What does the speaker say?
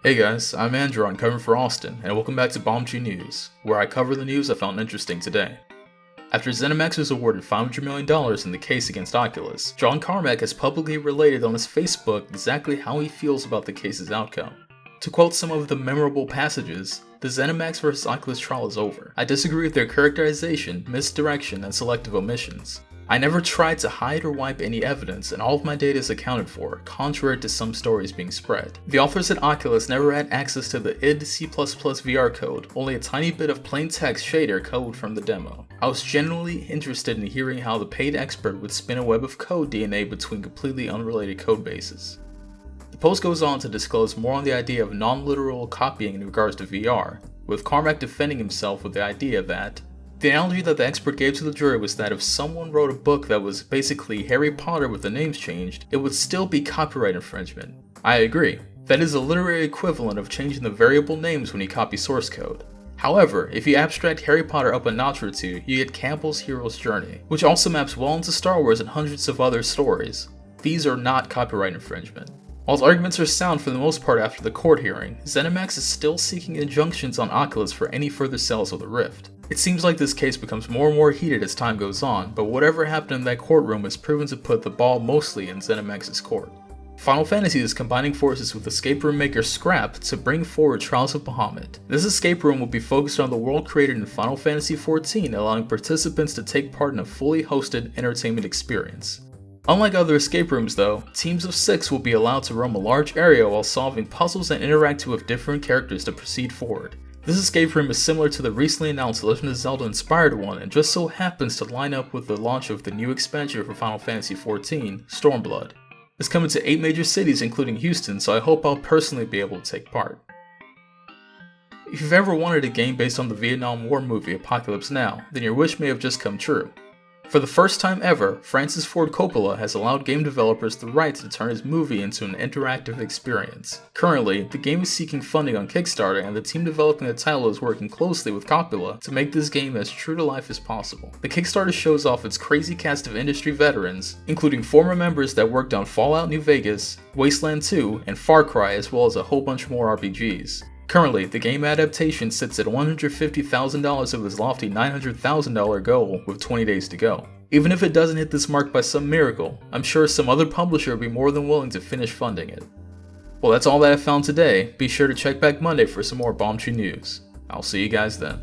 Hey guys, I'm Andrew, I'm covering for Austin, and welcome back to Bombchu News, where I cover the news I found interesting today. After Zenimax was awarded $500 million in the case against Oculus, Carmack has publicly related on his Facebook exactly how he feels about the case's outcome. To quote some of the memorable passages, "The Zenimax vs Oculus trial is over. I disagree with their characterization, misdirection, and selective omissions. I never tried to hide or wipe any evidence, and all of my data is accounted for, contrary to some stories being spread. The authors at Oculus never had access to the id C++ VR code, only a tiny bit of plain text shader code from the demo. I was genuinely interested in hearing how the paid expert would spin a web of code DNA between completely unrelated codebases." The post goes on to disclose more on the idea of non-literal copying in regards to VR, with Carmack defending himself with the idea that the analogy that the expert gave to the jury was that if someone wrote a book that was basically Harry Potter with the names changed, it would still be copyright infringement. I agree. That is a literary equivalent of changing the variable names when you copy source code. However, if you abstract Harry Potter up a notch or two, you get Campbell's Hero's Journey, which also maps well into Star Wars and hundreds of other stories. These are not copyright infringement. While arguments are sound for the most part after the court hearing, Zenimax is still seeking injunctions on Oculus for any further sales of the Rift. It seems like this case becomes more and more heated as time goes on, but whatever happened in that courtroom has proven to put the ball mostly in Zenimax's court. Final Fantasy is combining forces with escape room maker Scrap to bring forward Trials of Bahamut. This escape room will be focused on the world created in Final Fantasy XIV, allowing participants to take part in a fully hosted entertainment experience. Unlike other escape rooms though, teams of 6 will be allowed to roam a large area while solving puzzles and interacting with different characters to proceed forward. This escape room is similar to the recently announced Legend of Zelda inspired one and just so happens to line up with the launch of the new expansion for Final Fantasy XIV, Stormblood. It's coming to 8 major cities including Houston, so I hope I'll personally be able to take part. If you've ever wanted a game based on the Vietnam War movie Apocalypse Now, then your wish may have just come true. For the first time ever, Francis Coppola has allowed game developers the right to turn his movie into an interactive experience. Currently, the game is seeking funding on Kickstarter, and the team developing the title is working closely with Coppola to make this game as true to life as possible. The Kickstarter shows off its crazy cast of industry veterans, including former members that worked on Fallout New Vegas, Wasteland 2, and Far Cry, as well as a whole bunch more RPGs. Currently, the game adaptation sits at $150,000 of its lofty $900,000 goal with 20 days to go. Even if it doesn't hit this mark by some miracle, I'm sure some other publisher will be more than willing to finish funding it. Well, that's all that I found today. Be sure to check back Monday for some more Bombchu news. I'll see you guys then.